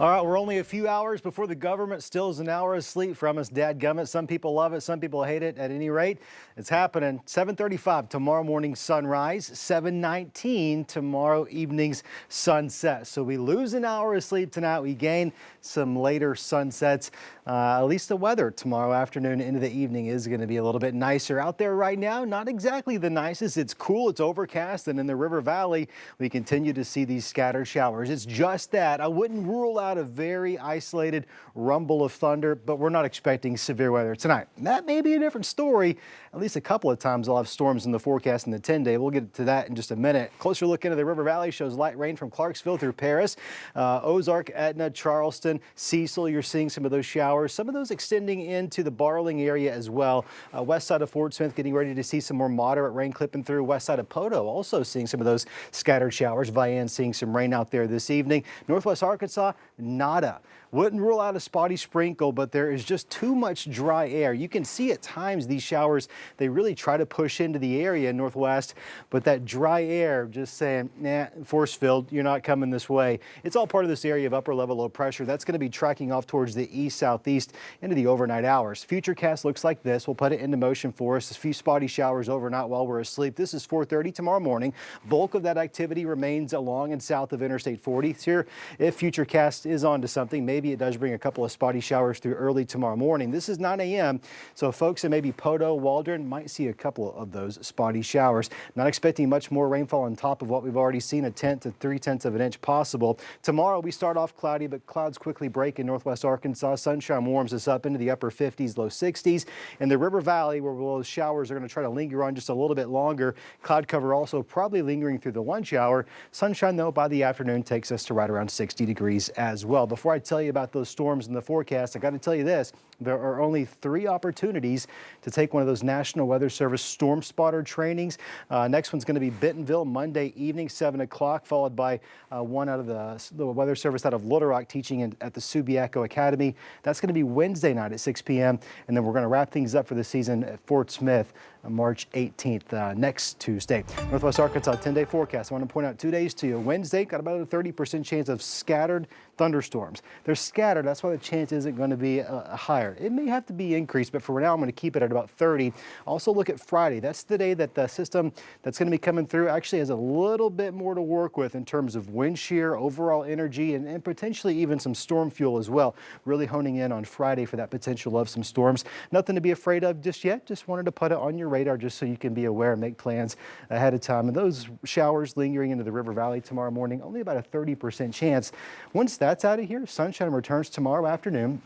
All right, we're only a few hours before the government steals an hour of sleep from us. Dadgummit. Some people love it, some people hate it. At any rate, it's happening. 7:35 tomorrow morning sunrise, 7:19 tomorrow evening's sunset. So we lose an hour of sleep tonight. We gain some later sunsets. At least the weather tomorrow afternoon into the evening is going to be a little bit nicer out there right now. Not exactly the nicest. It's cool, it's overcast, and in the River Valley, we continue to see these scattered showers. It's just that I wouldn't rule out a very isolated rumble of thunder, but we're not expecting severe weather tonight. That may be a different story. At least a couple of times I'll have storms in the forecast in the 10-day. We'll get to that in just a minute. Closer look into the River Valley shows light rain from Clarksville through Paris, Ozark, Etna, Charleston, Cecil. You're seeing some of those showers. Some of those extending into the Barling area as well. West side of Fort Smith getting ready to see some more moderate rain clipping through. West side of Poto also seeing some of those scattered showers. Vian seeing some rain out there this evening. Northwest Arkansas, nada. Wouldn't rule out a spotty sprinkle, but there is just too much dry air. You can see at times these showers, they really try to push into the area in Northwest, but that dry air just saying, nah, force filled, you're not coming this way. It's all part of this area of upper level low pressure. That's going to be tracking off towards the east-southeast into the overnight hours. Futurecast looks like this. We'll put it into motion for us. A few spotty showers overnight while we're asleep. This is 4:30 tomorrow morning. Bulk of that activity remains along and south of Interstate 40. Here, if Futurecast is onto something, maybe it does bring a couple of spotty showers through early tomorrow morning. This is 9 a.m., so folks in maybe Poto, Waldron might see a couple of those spotty showers. Not expecting much more rainfall on top of what we've already seen, a 1/10 to 3/10 of an inch possible. Tomorrow we start off cloudy, but clouds quickly break in Northwest Arkansas. Sunshine warms us up into the upper 50s, low 60s. In the River Valley, where those showers are going to try to linger on just a little bit longer. Cloud cover also probably lingering through the lunch hour. Sunshine, though, by the afternoon takes us to right around 60 degrees as well. Before I tell you about those storms in the forecast, I got to tell you this. There are only 3 opportunities to take one of those National Weather Service storm spotter trainings. Next one's going to be Bentonville Monday evening, 7 o'clock, followed by one out of the Weather Service out of Little Rock teaching at the Subiaco Academy. That's going to be Wednesday night at 6 p.m. And then we're going to wrap things up for the season at Fort Smith March 18th, next Tuesday. Northwest Arkansas 10-day forecast. I want to point out 2 days to you. Wednesday, got about a 30% chance of scattered thunderstorms. They're scattered. That's why the chance isn't going to be higher. It may have to be increased, but for now, I'm going to keep it at about 30. Also look at Friday. That's the day that the system that's going to be coming through actually has a little bit more to work with in terms of wind shear, overall energy, and potentially even some storm fuel as well. Really honing in on Friday for that potential of some storms. Nothing to be afraid of just yet. Just wanted to put it on your radar just so you can be aware and make plans ahead of time. And those showers lingering into the River Valley tomorrow morning, only about a 30% chance. Once that's out of here, sunshine returns tomorrow afternoon.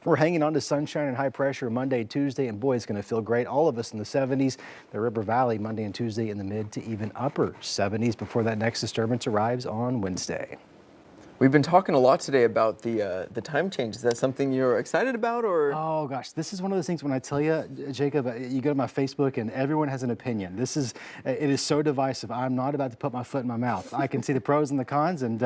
We're hanging on to sunshine and high pressure Monday, Tuesday, and boy, it's going to feel great. All of us in the 70s. The River Valley Monday and Tuesday in the mid to even upper 70s before that next disturbance arrives on Wednesday. We've been talking a lot today about the time change. Is that something you're excited about, or? Oh gosh, this is one of those things when I tell you, Jacob, you go to my Facebook and everyone has an opinion. It is so divisive. I'm not about to put my foot in my mouth. I can see the pros and the cons, and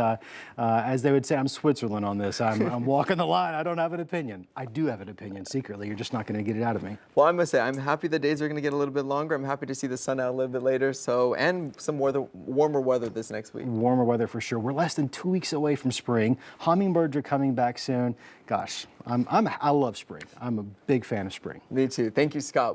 as they would say, I'm Switzerland on this. I'm walking the line. I don't have an opinion. I do have an opinion secretly. You're just not going to get it out of me. Well, I must say, I'm happy the days are going to get a little bit longer. I'm happy to see the sun out a little bit later. So, and some warmer weather this next week. Warmer weather for sure. We're less than 2 weeks away from spring. Hummingbirds are coming back soon. Gosh, I love spring. I'm a big fan of spring. Me too. Thank you, Scott.